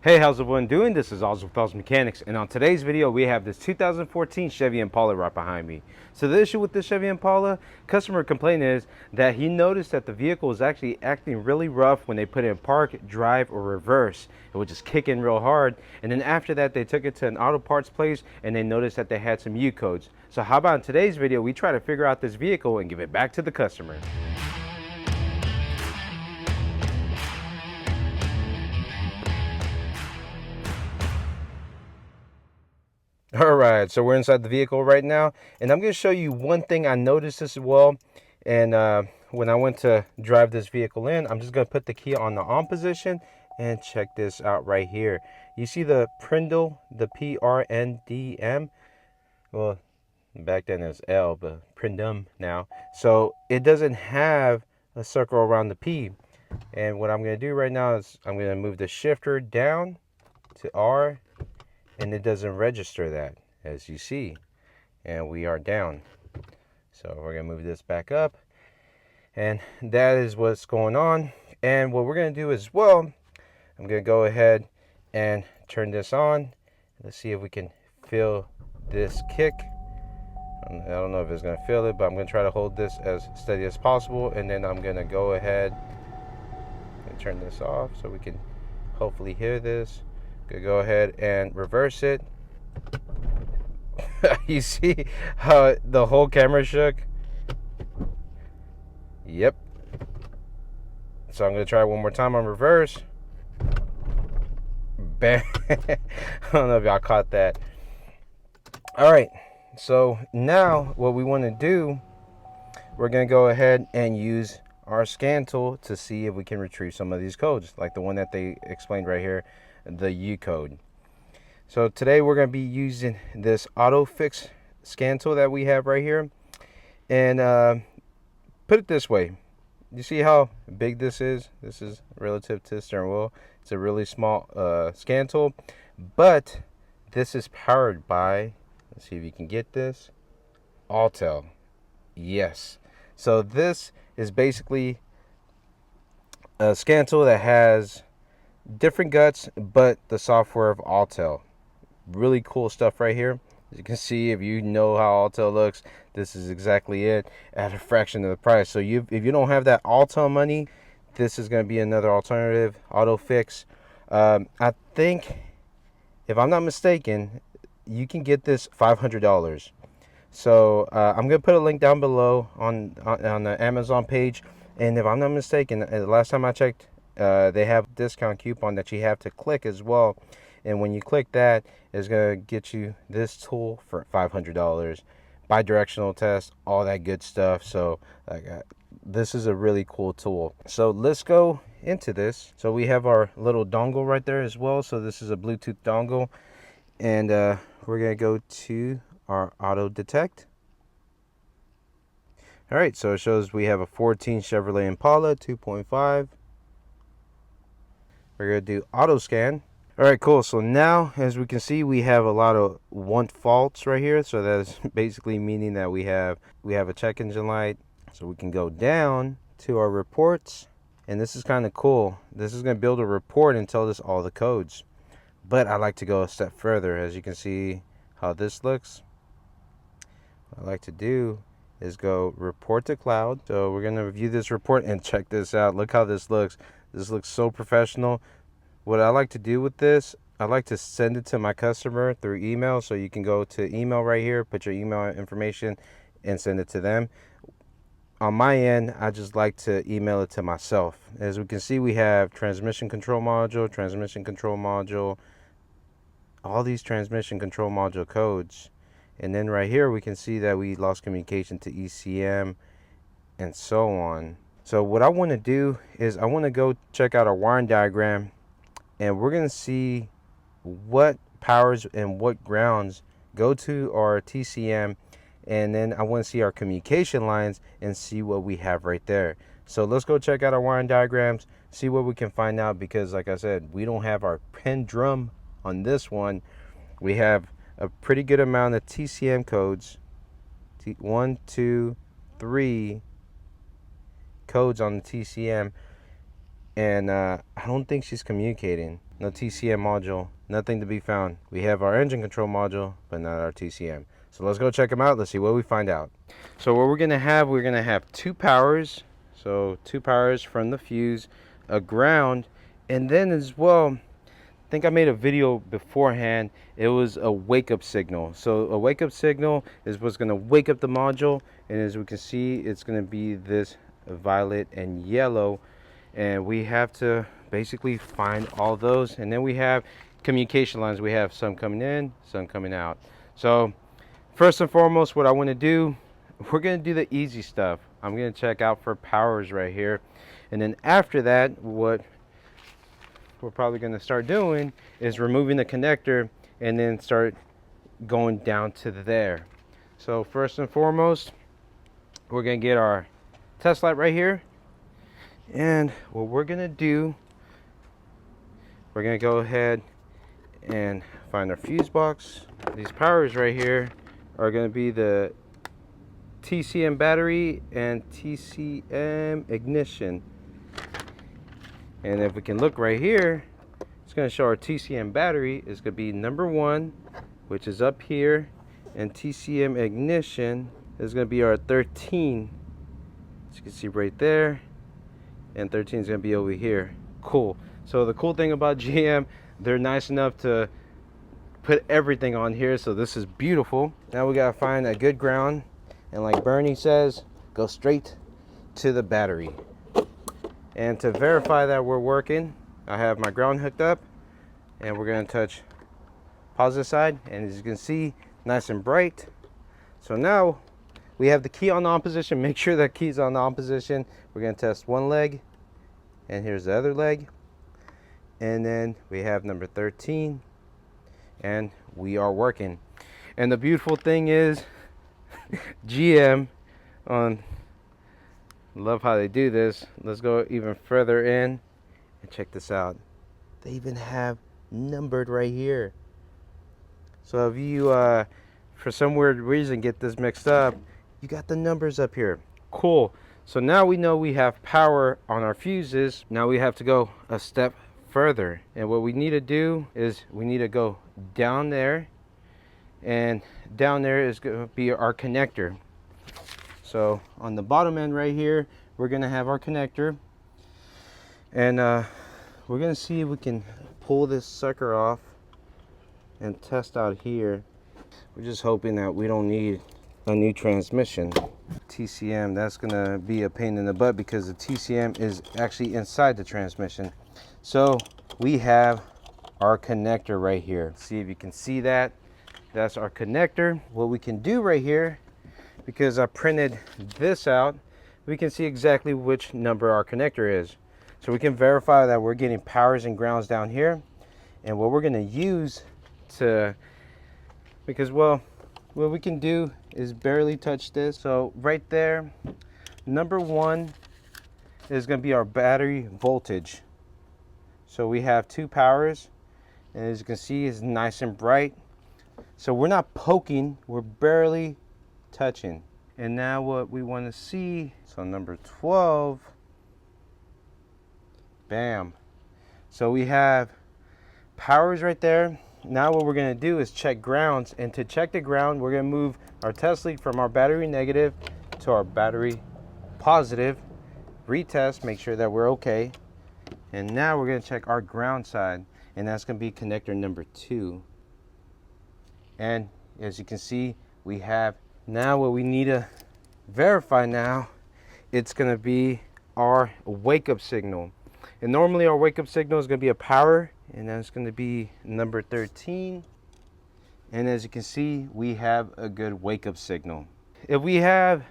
Hey, how's everyone doing? This is Oz with Oz Mechanics, and on today's video we have this 2014 Chevy Impala right behind me. So the issue with this Chevy Impala, customer complaint is that he noticed that the vehicle is actually acting really rough when they put it in park, drive, or reverse. It would just kick in real hard, and then after that they took it to an auto parts place and they noticed that they had some U codes. So how about in today's video we try to figure out this vehicle and give it back to the customer. All right, so we're inside the vehicle right now, and I'm going to show you one thing I noticed as well. And when I went to drive this vehicle in, I'm just going to put the key on the on position and check this out right here. You see the Prindle, the PRNDM? Well, back then it was L, but Prindum now. So it doesn't have a circle around the P. And what I'm going to do right now is I'm going to move the shifter down to R, and it doesn't register that, as you see, and we are down. So we're gonna move this back up, and that is what's going on. And what we're gonna do as well, I'm gonna go ahead and turn this on. Let's see if we can feel this kick. I don't know if it's gonna feel it, but I'm gonna try to hold this as steady as possible, and then I'm gonna go ahead and turn this off so we can hopefully hear this. Go ahead and reverse it. You see how the whole camera shook? Yep. So I'm going to try one more time on reverse. Bam. I don't know if y'all caught that. All right. So now what we want to do, we're going to go ahead and use our scan tool to see if we can retrieve some of these codes, like the one that they explained right here, the U code. So today we're going to be using this auto fix scan tool that we have right here, and put it this way, you see how big this is? This is relative to the steering wheel. It's a really small scan tool, but this is powered by, let's see if you can get this, Autel. Yes. So this is basically a scan tool that has different guts, but the software of Autel. Really cool stuff right here. As you can see, if you know how Autel looks, this is exactly it at a fraction of the price. So if you don't have that Autel money, this is going to be another alternative, auto fix. I think, if I'm not mistaken, you can get this $500. So I'm going to put a link down below on the Amazon page. And if I'm not mistaken, the last time I checked, they have a discount coupon that you have to click as well, and when you click that, it's gonna get you this tool for $500, bi-directional test, all that good stuff. So this is a really cool tool. So let's go into this. So we have our little dongle right there as well. So this is a Bluetooth dongle, and we're gonna go to our auto detect. All right, so it shows we have a 14 Chevrolet Impala 2.5. We're going to do auto scan. All right, cool. So now, as we can see, we have a lot of want faults right here. So that's basically meaning that we have a check engine light. So we can go down to our reports, and this is kind of cool. This is going to build a report and tell us all the codes. But I like to go a step further. As you can see how this looks, what I like to do is go report to cloud. So we're going to review this report and check this out. Look how this looks. This looks so professional. What I like to do with this, I like to send it to my customer through email. So you can go to email right here, put your email information, and send it to them. On my end, I just like to email it to myself. As we can see, we have transmission control module, all these transmission control module codes. And then right here, we can see that we lost communication to ECM and so on. So what I want to do is I want to go check out our wiring diagram, and we're going to see what powers and what grounds go to our TCM, and then I want to see our communication lines and see what we have right there. So let's go check out our wiring diagrams, see what we can find out, because like I said, we don't have our pin drum on this one. We have a pretty good amount of TCM codes, 1, 2, 3 codes on the TCM, and I don't think she's communicating. No TCM module, nothing to be found. We have our engine control module, but not our TCM. So let's go check them out. Let's see what we find out. So what we're gonna have two powers. So two powers from the fuse, a ground, and then as well, I think I made a video beforehand. It was a wake up signal. So a wake up signal is what's gonna wake up the module, and as we can see, it's gonna be this violet and yellow, and we have to basically find all those. And then we have communication lines. We have some coming in, some coming out. So first and foremost, what I want to do, we're going to do the easy stuff. I'm going to check out for powers right here, and then after that, what we're probably going to start doing is removing the connector and then start going down to there. So first and foremost, we're going to get our test light right here, and what we're going to do, we're going to go ahead and find our fuse box. These powers right here are going to be the TCM battery and TCM ignition. And if we can look right here, it's going to show our TCM battery is going to be number 1, which is up here, and TCM ignition is going to be our 13, as you can see right there, and 13 is going to be over here. Cool. So the cool thing about GM, they're nice enough to put everything on here, so this is beautiful. Now we gotta find a good ground, and like Bernie says, go straight to the battery. And to verify that we're working, I have my ground hooked up, and we're gonna touch positive side, and as you can see, nice and bright. So now we have the key on the on position. Make sure that key's on the on position. We're gonna test one leg, and here's the other leg. And then we have number 13, and we are working. And the beautiful thing is, GM love how they do this. Let's go even further in and check this out. They even have numbered right here. So if you, for some weird reason, get this mixed up, you got the numbers up here. Cool. So now we know we have power on our fuses. Now we have to go a step further, and what we need to do is we need to go down there, and down there is going to be our connector. So on the bottom end right here, we're going to have our connector, and we're going to see if we can pull this sucker off and test out here. We're just hoping that we don't need a new transmission. TCM, that's going to be a pain in the butt because the TCM is actually inside the transmission. So we have our connector right here. See if you can see that. That's our connector. What we can do right here, because I printed this out, we can see exactly which number our connector is. So we can verify that we're getting powers and grounds down here. And what we're going to use to, because well, what we can do is barely touch this. So right there, number 1 is going to be our battery voltage. So we have two powers, and as you can see, it's nice and bright. So we're not poking, we're barely touching. And now what we want to see, so number 12, bam. So we have powers right there. Now what we're going to do is check grounds, and to check the ground, we're going to move our test lead from our battery negative to our battery positive, retest, make sure that we're okay. And now we're going to check our ground side, and that's going to be connector number 2. And as you can see, we have now what we need to verify now, it's going to be our wake up signal. And normally our wake up signal is going to be a power, and that's going to be number 13. And as you can see, we have a good wake up signal. If we have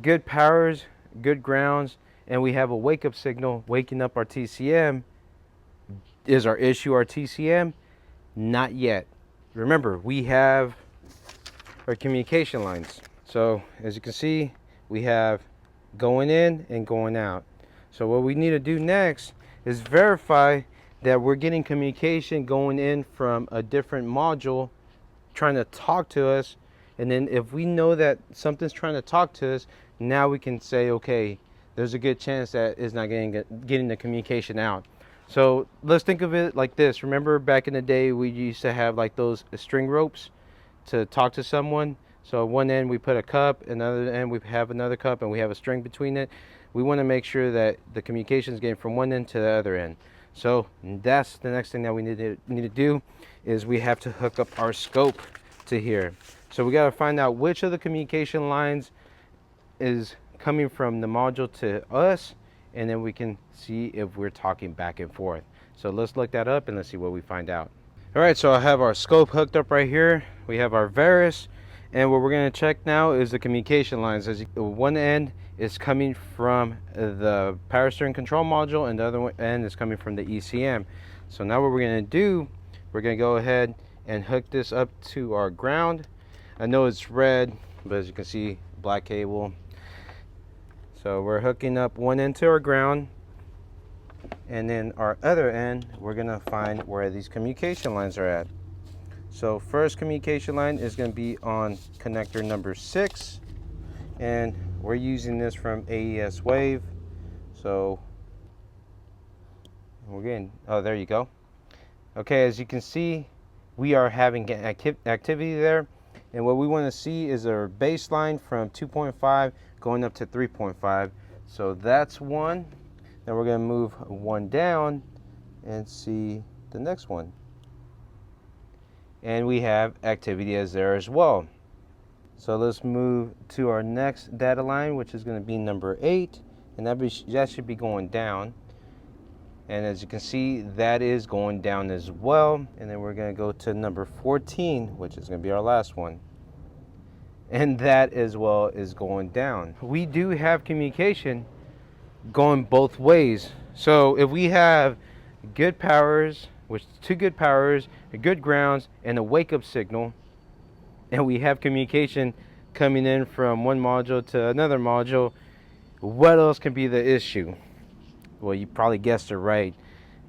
good powers, good grounds, and we have a wake up signal waking up our TCM, is our issue our TCM? Not yet. Remember, we have our communication lines. So as you can see, we have going in and going out. So what we need to do next is verify that we're getting communication going in from a different module trying to talk to us. And then if we know that something's trying to talk to us, now we can say, okay, there's a good chance that it's not getting the communication out. So let's think of it like this. Remember back in the day we used to have like those string ropes to talk to someone. So one end we put a cup, another end we have another cup, and we have a string between it. We want to make sure that the communication is getting from one end to the other end. So that's the next thing that we need to do is we have to hook up our scope to here. So we got to find out which of the communication lines is coming from the module to us, and then we can see if we're talking back and forth. So let's look that up and let's see what we find out. All right, so I have our scope hooked up right here. We have our Varus, and what we're going to check now is the communication lines. As one end is coming from the power steering control module, and the other end is coming from the ECM. So now what we're going to do, we're going to go ahead and hook this up to our ground. I know it's red, but as you can see, black cable. So we're hooking up one end to our ground, and then our other end, we're going to find where these communication lines are at. So first communication line is going to be on connector number 6, and we're using this from AES Wave. So we're getting, oh, there you go. Okay, as you can see, we are having activity there, and what we want to see is our baseline from 2.5 going up to 3.5. So that's one. Now we're going to move one down and see the next one. And we have activity as there as well. So let's move to our next data line, which is going to be number 8, and that should be going down. And as you can see, that is going down as well. And then we're going to go to number 14, which is going to be our last one. And that as well is going down. We do have communication going both ways. So if we have good powers, which 2 good powers, a good grounds, and a wake-up signal, and we have communication coming in from one module to another module, what else can be the issue? Well, you probably guessed it right.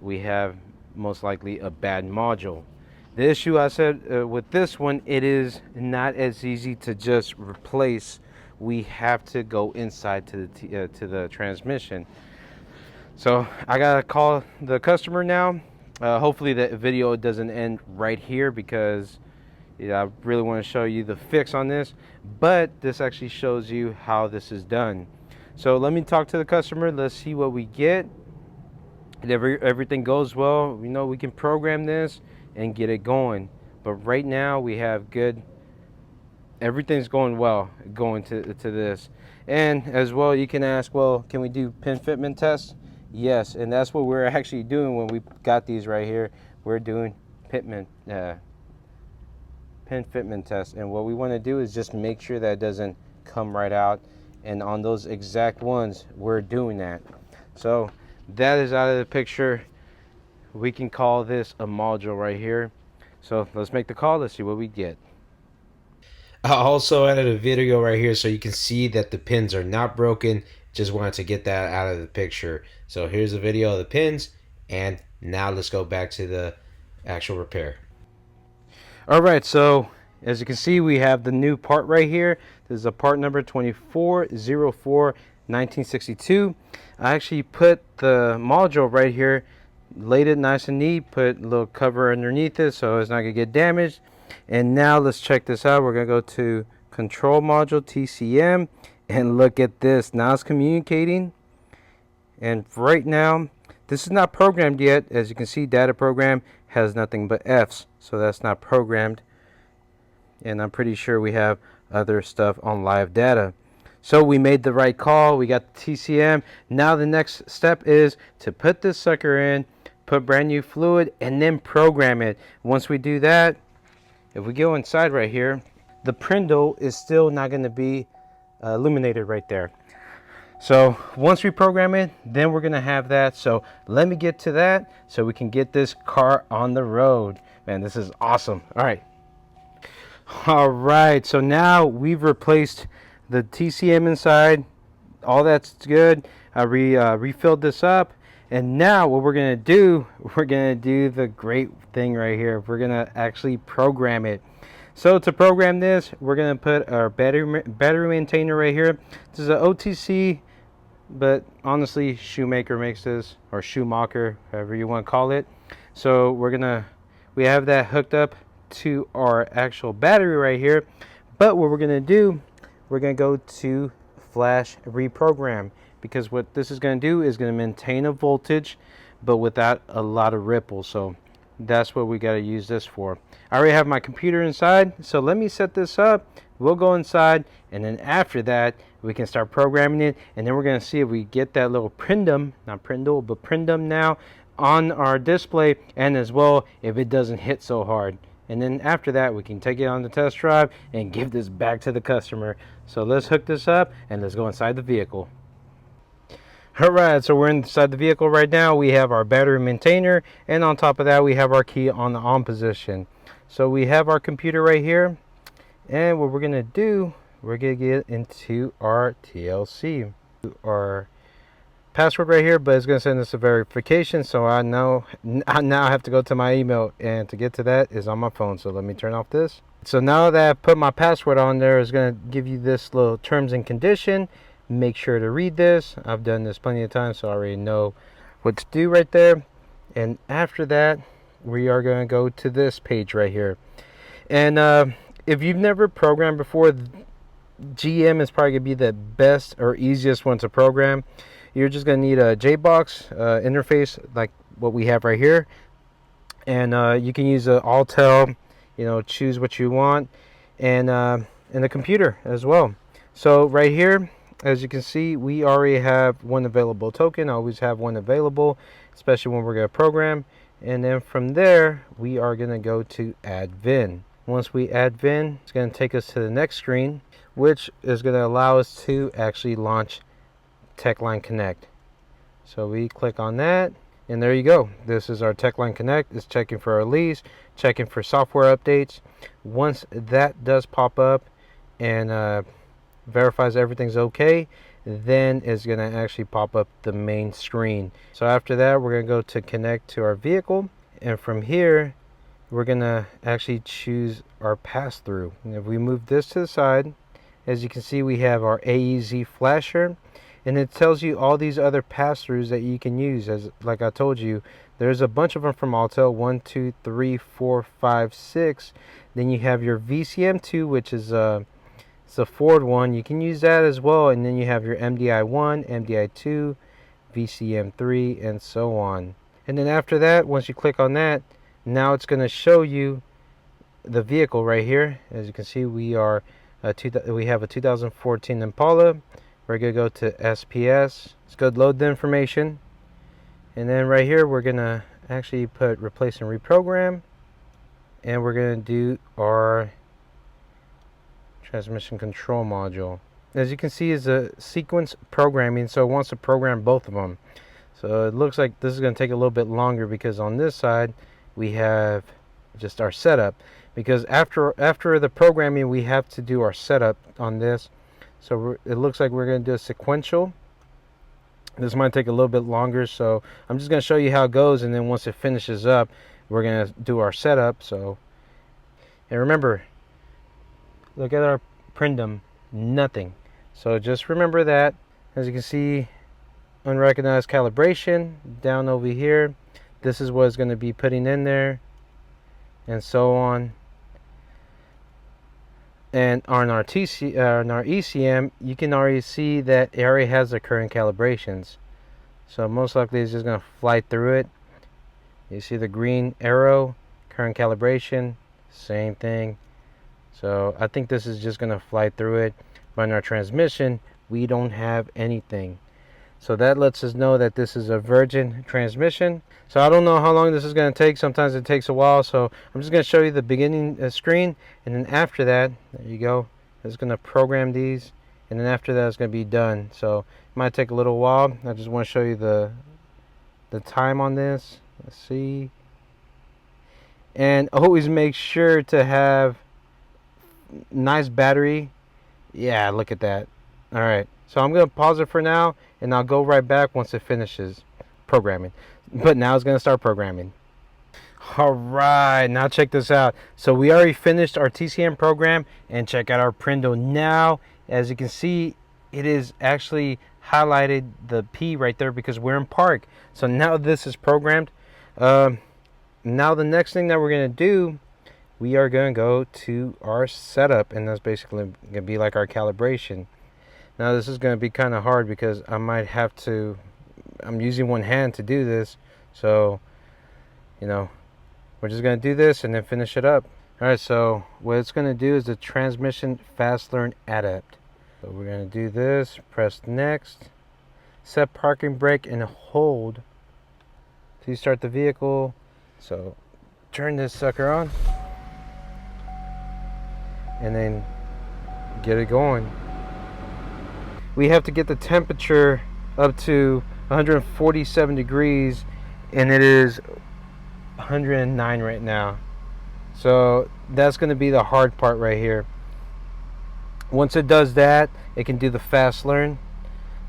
We have most likely a bad module. The issue, I said, with this one, it is not as easy to just replace. We have to go inside to the transmission. So I gotta call the customer now. Hopefully the video doesn't end right here, because I really want to show you the fix on this, but this actually shows you how this is done. So let me talk to the customer. Let's see what we get. If everything goes well, we can program this and get it going. But right now we have good, everything's going well going to this. And as well, you can ask, well, can we do pin fitment tests? Yes, and that's what we're actually doing when we got these right here. We're doing pin fitment tests, and what we want to do is just make sure that it doesn't come right out, and on those exact ones we're doing that. So that is out of the picture. We can call this a module right here. So let's make the call. Let's see what we get. I also added a video right here so you can see that the pins are not broken. Just wanted to get that out of the picture. So here's a video of the pins, and now let's go back to the actual repair. All right, so as you can see, we have the new part right here. This is a part number 2404-1962. I actually put the module right here, laid it nice and neat, put a little cover underneath it so it's not gonna get damaged. And now let's check this out. We're gonna go to control module TCM, and look at this. Now it's communicating, and right now this is not programmed yet. As you can see, data program has nothing but F's, so that's not programmed. And I'm pretty sure we have other stuff on live data. So we made the right call. We got the TCM. Now the next step is to put this sucker in, put brand new fluid, and then program it. Once we do that, if we go inside right here, the Prindle is still not going to be illuminated right there. So once we program it, then we're going to have that. So let me get to that so we can get this car on the road. Man, this is awesome. All right, so now we've replaced the TCM inside. All that's good. I refilled this up, and now what we're gonna do, we're gonna do the great thing right here. We're gonna actually program it. So to program this, we're gonna put our battery maintainer right here. This is an OTC but honestly, Shoemaker makes this, or Schumacher, however you want to call it. So we have that hooked up to our actual battery right here. But what we're gonna do, we're gonna go to flash reprogram, because what this is gonna do is gonna maintain a voltage, but without a lot of ripples. So that's what we got to use this for. I already have my computer inside, so let me set this up. We'll go inside, and then after that we can start programming it, and then we're going to see if we get that little prindum, not prindle, but prindum now on our display, and as well if it doesn't hit so hard. And then after that we can take it on the test drive and give this back to the customer. So let's hook this up and let's go inside the vehicle. Alright, so we're inside the vehicle right now. We have our battery maintainer, and on top of that we have our key on the on position. So we have our computer right here, and what we're gonna do, we're gonna get into our TLC, our password right here, but it's gonna send us a verification. So I now have to go to my email, and to get to that is on my phone. So let me turn off this. So now that I put my password on there, it's gonna give you this little terms and condition. Make sure to read this. I've done this plenty of times, so I already know what to do right there. And after that, we are going to go to this page right here. And if you've never programmed before, GM is probably going to be the best or easiest one to program. You're just going to need a JBox interface like what we have right here. And you can use an Altel, choose what you want. And the computer as well. So right here, as you can see, we already have one available token. I always have one available, especially when we're going to program. And then from there, we are going to go to add VIN. Once we add VIN, it's going to take us to the next screen, which is going to allow us to actually launch TechLine Connect. So we click on that, and there you go. This is our TechLine Connect. It's checking for our leads, checking for software updates. Once that does pop up and verifies everything's okay, then it's going to actually pop up the main screen. So after that, we're going to go to connect to our vehicle, and from here we're going to actually choose our pass-through. And if we move this to the side, as you can see, we have our AEZ flasher, and it tells you all these other pass-throughs that you can use. As like I told you, there's a bunch of them from Altel, 1 2 3 4 5 6. Then you have your VCM2, which is it's a Ford one. You can use that as well. And then you have your MDI1, MDI2, VCM3, and so on. And then after that, once you click on that, now it's going to show you the vehicle right here. As you can see, we have a 2014 Impala. We're going to go to SPS. Let's go load the information. And then right here, we're going to actually put replace and reprogram. And we're going to do our transmission control module. As you can see, is a sequence programming, so it wants to program both of them. So it looks like this is going to take a little bit longer, because on this side we have just our setup, because after the programming we have to do our setup on this. So it looks like we're going to do a sequential. This might take a little bit longer, so I'm just going to show you how it goes, and then once it finishes up, we're going to do our setup. So, and remember, look at our prindum, nothing. So just remember that. As you can see, unrecognized calibration down over here. This is what it's going to be putting in there, and so on. And on our ECM, you can already see that it already has the current calibrations. So most likely it's just going to fly through it. You see the green arrow, current calibration, same thing. So I think this is just going to fly through it. But in our transmission, we don't have anything. So that lets us know that this is a virgin transmission. So I don't know how long this is going to take. Sometimes it takes a while. So I'm just going to show you the beginning screen. And then after that, there you go. It's going to program these. And then after that, it's going to be done. So it might take a little while. I just want to show you the time on this. Let's see. And always make sure to have nice battery. Yeah, look at that. All right, so I'm going to pause it for now, and I'll go right back once it finishes programming. But now it's going to start programming. All right, now check this out. So we already finished our TCM program, and check out our Prindle now. As you can see, it is actually highlighted the P right there because we're in park. So now this is programmed. Now the next thing that we're going to do, we are going to go to our setup, and that's basically going to be like our calibration. Now this is going to be kind of hard because I might have to, I'm using one hand to do this, so you know, we're just going to do this and then finish it up. Alright, so what it's going to do is the transmission fast learn adapt. So we're going to do this, press next, set parking brake and hold to start the vehicle. So turn this sucker on and then get it going. We have to get the temperature up to 147 degrees, and it is 109 right now. So that's going to be the hard part right here. Once it does that, it can do the fast learn.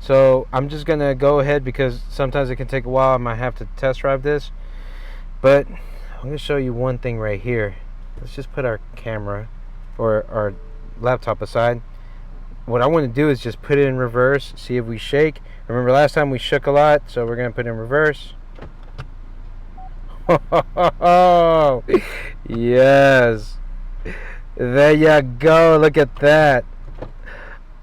So I'm just going to go ahead because sometimes it can take a while. I might have to test drive this. But I'm going to show you one thing right here. Let's just put our camera or our laptop aside. What I want to do is just put it in reverse, see if we shake. Remember last time we shook a lot, so we're going to put it in reverse. Oh, yes. There you go. Look at that.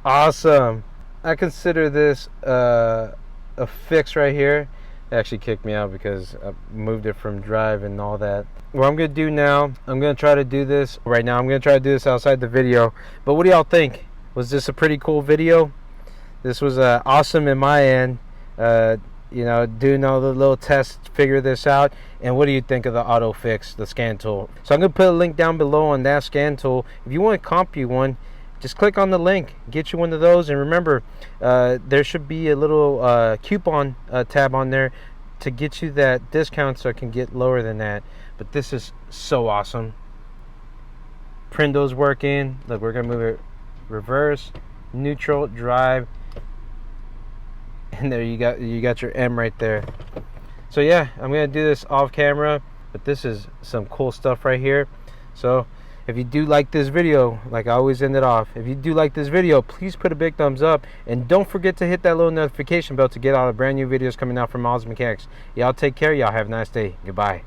Awesome. I consider this a fix right here. It actually kicked me out because I moved it from drive and all that. What I'm going to do now, I'm going to try to do this right now. I'm going to try to do this outside the video. But what do y'all think? Was this a pretty cool video? This was awesome in my end. You know, doing all the little tests to figure this out. And what do you think of the auto fix, the scan tool? So I'm going to put a link down below on that scan tool. If you want to comp you one, just click on the link, get you one of those. And remember, there should be a little coupon tab on there to get you that discount, so it can get lower than that. But this is so awesome. Prendo's working. Look, we're going to move it reverse, neutral, drive. And there you got your M right there. So yeah, I'm gonna do this off camera, but this is some cool stuff right here. So if you do like this video, like I always end it off, if you do like this video, please put a big thumbs up, and don't forget to hit that little notification bell to get all the brand new videos coming out from Miles Mechanics. Y'all take care. Y'all have a nice day. Goodbye.